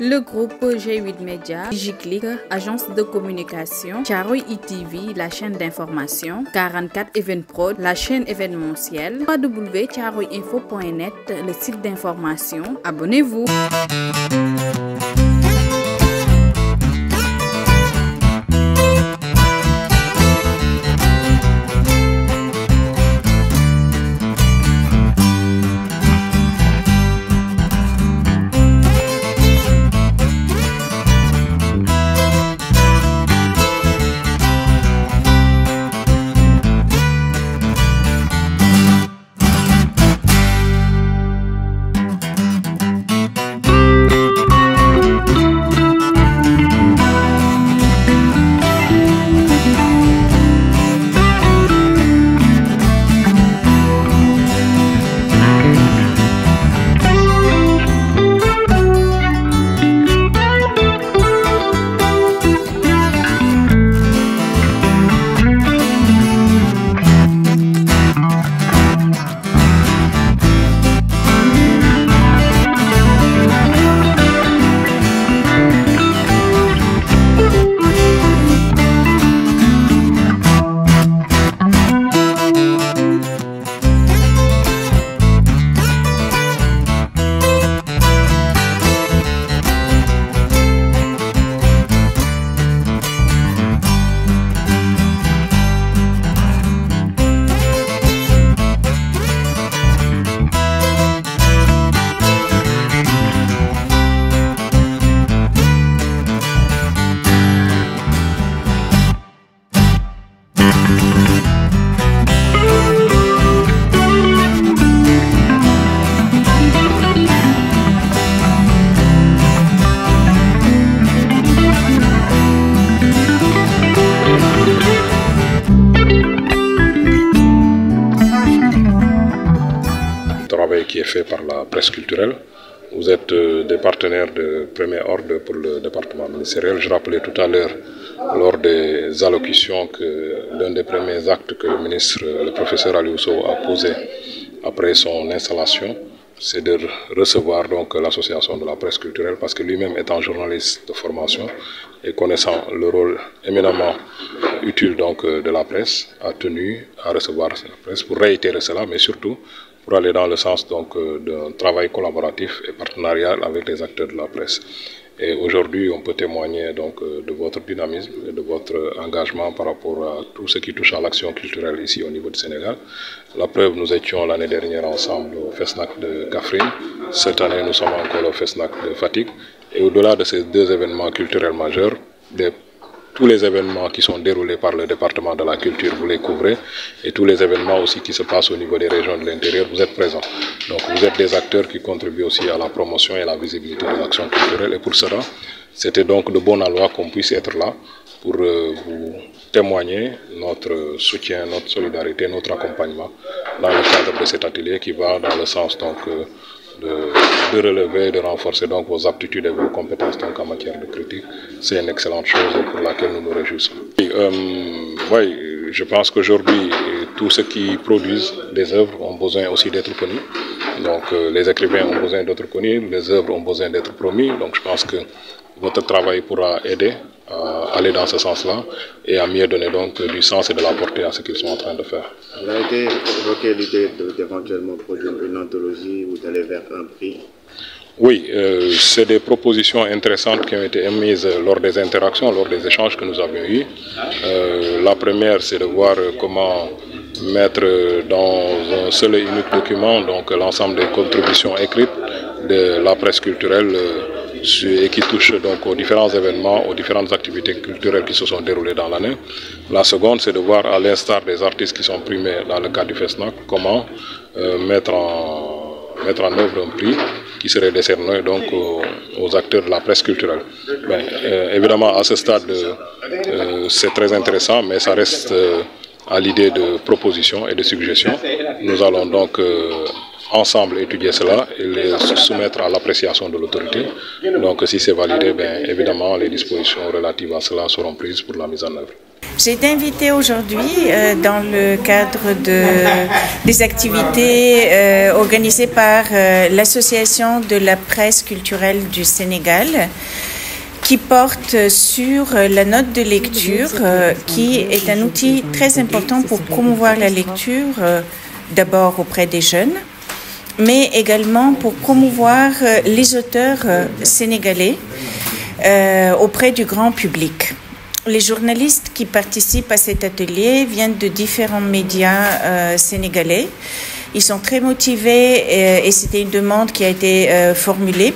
Le groupe G8 Media, DigiClick, agence de communication, Thiaroye eTV, la chaîne d'information, 44 Evenprod, la chaîne événementielle, www.thiaroyeinfo.net, le site d'information. Abonnez-vous. Qui est fait par la presse culturelle. Vous êtes des partenaires de premier ordre pour le département ministériel. Je rappelais tout à l'heure, lors des allocutions, que l'un des premiers actes que le ministre, le professeur Aliou Sow, a posé après son installation, c'est de recevoir donc l'association de la presse culturelle, parce que lui-même étant journaliste de formation et connaissant le rôle éminemment utile donc de la presse, a tenu à recevoir la presse pour réitérer cela, mais surtout pour aller dans le sens donc d'un travail collaboratif et partenarial avec les acteurs de la presse. Et aujourd'hui, on peut témoigner donc de votre dynamisme et de votre engagement par rapport à tout ce qui touche à l'action culturelle ici au niveau du Sénégal. La preuve, nous étions l'année dernière ensemble au FESNAC de Kaffrine. Cette année, nous sommes encore au FESNAC de Fatick. Et au-delà de ces deux événements culturels majeurs, tous les événements qui sont déroulés par le département de la culture, vous les couvrez, et tous les événements aussi qui se passent au niveau des régions de l'intérieur, vous êtes présents. Donc vous êtes des acteurs qui contribuent aussi à la promotion et à la visibilité de l'action culturelle, et pour cela, c'était donc de bon aloi qu'on puisse être là pour vous témoigner notre soutien, notre solidarité, notre accompagnement dans le cadre de cet atelier qui va dans le sens donc de relever, de renforcer donc vos aptitudes et vos compétences donc en matière de critique. C'est une excellente chose pour laquelle nous nous réjouissons. Oui, je pense qu'aujourd'hui, tous ceux qui produisent des œuvres ont besoin aussi d'être connus. Donc les écrivains ont besoin d'être connus, les œuvres ont besoin d'être promis. Donc je pense que votre travail pourra aider à aller dans ce sens-là et à mieux donner donc du sens et de la portée à ce qu'ils sont en train de faire. Il a été évoqué l'idée d'éventuellement produire une anthologie ou d'aller vers un prix. Oui, c'est des propositions intéressantes qui ont été émises lors des interactions, lors des échanges que nous avions eus. La première, c'est de voir comment mettre dans un seul et unique document donc l'ensemble des contributions écrites de la presse culturelle et qui touchent donc aux différents événements, aux différentes activités culturelles qui se sont déroulées dans l'année. La seconde, c'est de voir, à l'instar des artistes qui sont primés dans le cadre du FESNAC, comment mettre en œuvre un prix qui serait décerné donc aux acteurs de la presse culturelle. Évidemment, à ce stade, c'est très intéressant, mais ça reste à l'idée de propositions et de suggestions. Nous allons donc ensemble étudier cela et les soumettre à l'appréciation de l'autorité. Donc si c'est validé, évidemment, les dispositions relatives à cela seront prises pour la mise en œuvre. J'ai été invitée aujourd'hui dans le cadre des activités organisées par l'Association de la presse culturelle du Sénégal, qui porte sur la note de lecture, qui est un outil très important pour promouvoir la lecture, d'abord auprès des jeunes, mais également pour promouvoir les auteurs sénégalais auprès du grand public. Les journalistes qui participent à cet atelier viennent de différents médias sénégalais. Ils sont très motivés et c'était une demande qui a été formulée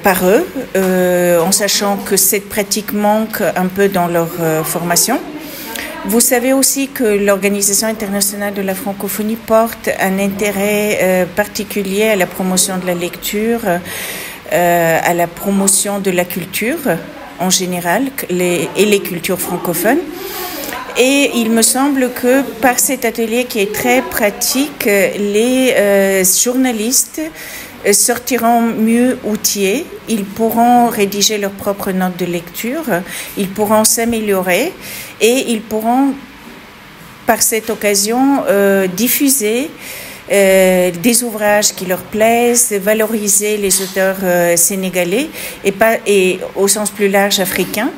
par eux, en sachant que cette pratique manque un peu dans leur formation. Vous savez aussi que l'Organisation internationale de la francophonie porte un intérêt particulier à la promotion de la lecture, à la promotion de la culture en général et les cultures francophones. Et il me semble que par cet atelier qui est très pratique, les journalistes sortiront mieux outillés, ils pourront rédiger leurs propres notes de lecture, ils pourront s'améliorer et ils pourront par cette occasion diffuser des ouvrages qui leur plaisent, valoriser les auteurs sénégalais et au sens plus large africain,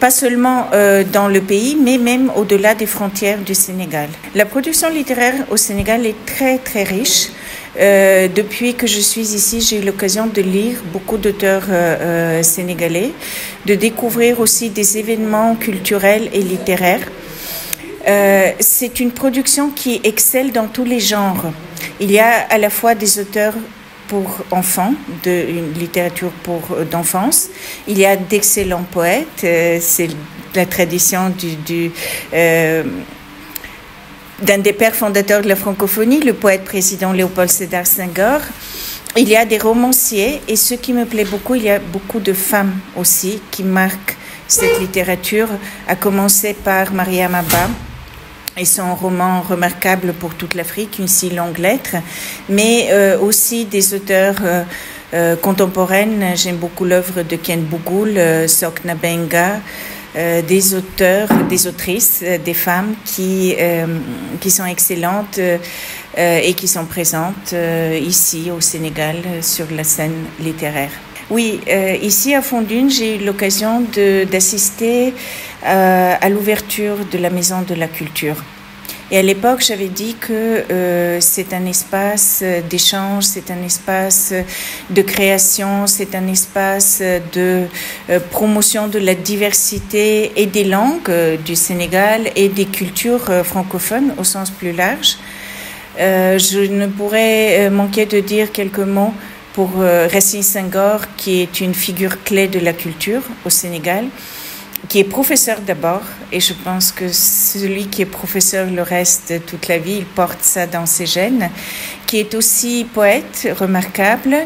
pas seulement dans le pays, mais même au-delà des frontières du Sénégal. La production littéraire au Sénégal est très très riche. Depuis que je suis ici, j'ai eu l'occasion de lire beaucoup d'auteurs sénégalais, de découvrir aussi des événements culturels et littéraires. C'est une production qui excelle dans tous les genres. Il y a à la fois des auteurs pour enfants, une littérature d'enfance. Il y a d'excellents poètes. C'est la tradition d'un des pères fondateurs de la francophonie, le poète président Léopold Sédar Senghor. Il y a des romanciers et ce qui me plaît beaucoup, il y a beaucoup de femmes aussi qui marquent cette littérature, à commencer par Mariama Abba et son roman remarquable pour toute l'Afrique, Une si longue lettre, mais aussi des auteurs contemporaines. J'aime beaucoup l'œuvre de Ken Bougoul, Sokna Benga, des auteurs, des autrices, des femmes qui sont excellentes et qui sont présentes ici au Sénégal sur la scène littéraire. Oui, ici à Fondune, j'ai eu l'occasion d'assister à l'ouverture de la Maison de la Culture. Et à l'époque, j'avais dit que c'est un espace d'échange, c'est un espace de création, c'est un espace de promotion de la diversité et des langues du Sénégal et des cultures francophones au sens plus large. Je ne pourrais manquer de dire quelques mots pour Racine Senghor, qui est une figure clé de la culture au Sénégal, qui est professeur d'abord, et je pense que celui qui est professeur le reste toute la vie, il porte ça dans ses gènes, qui est aussi poète remarquable,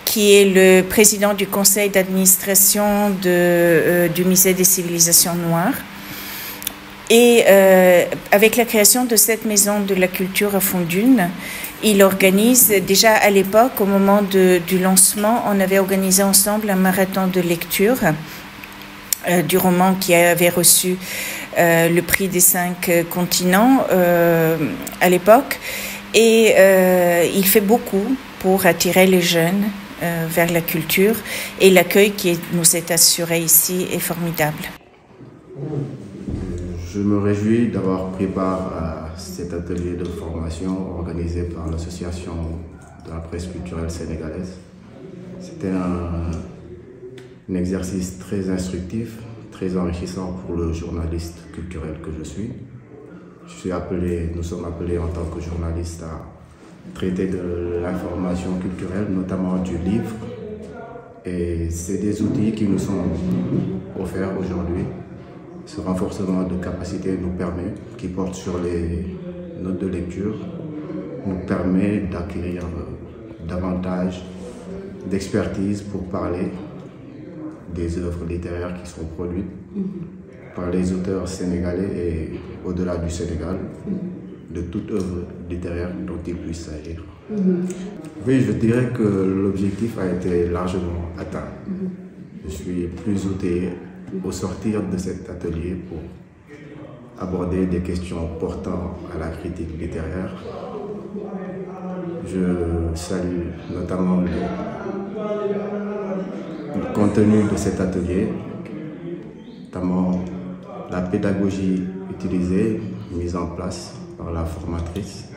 qui est le président du conseil d'administration du Musée des civilisations noires. Et avec la création de cette maison de la culture à Fondune, il organise, déjà à l'époque, au moment du lancement, on avait organisé ensemble un marathon de lecture du roman qui avait reçu le prix des 5 continents à l'époque. Et il fait beaucoup pour attirer les jeunes vers la culture. Et l'accueil qui nous est assuré ici est formidable. Je me réjouis d'avoir pris part à cet atelier de formation organisé par l'Association de la presse culturelle sénégalaise. C'était un exercice très instructif, très enrichissant pour le journaliste culturel que je suis. Nous sommes appelés en tant que journalistes à traiter de l'information culturelle, notamment du livre. Et c'est des outils qui nous sont offerts aujourd'hui. Ce renforcement de capacité qui porte sur les notes de lecture, nous permet d'acquérir davantage d'expertise pour parler des œuvres littéraires qui sont produites par les auteurs sénégalais et au-delà du Sénégal, de toute œuvre littéraire dont il puisse s'agir. Oui, je dirais que l'objectif a été largement atteint. Je suis plus outillé au sortir de cet atelier pour aborder des questions portant à la critique littéraire. Je salue notamment le contenu de cet atelier, notamment la pédagogie utilisée, mise en place par la formatrice,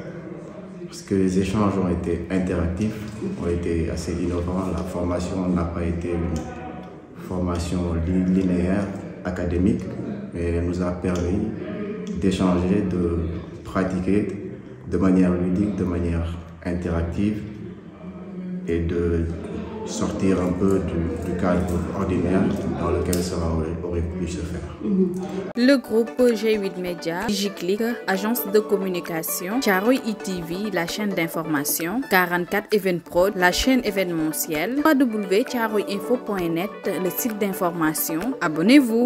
parce que les échanges ont été interactifs, ont été assez innovants. La formation n'a pas été une formation linéaire, académique, mais elle nous a permis d'échanger, de pratiquer de manière ludique, de manière interactive et de sortir un peu du cadre ordinaire dans lequel cela aurait pu se faire. Le groupe G8 Media, DigiClick, agence de communication, Thiaroye ITV, la chaîne d'information, 44 Evenprod, la chaîne événementielle, www.thiaroyeinfo.net, le site d'information. Abonnez-vous.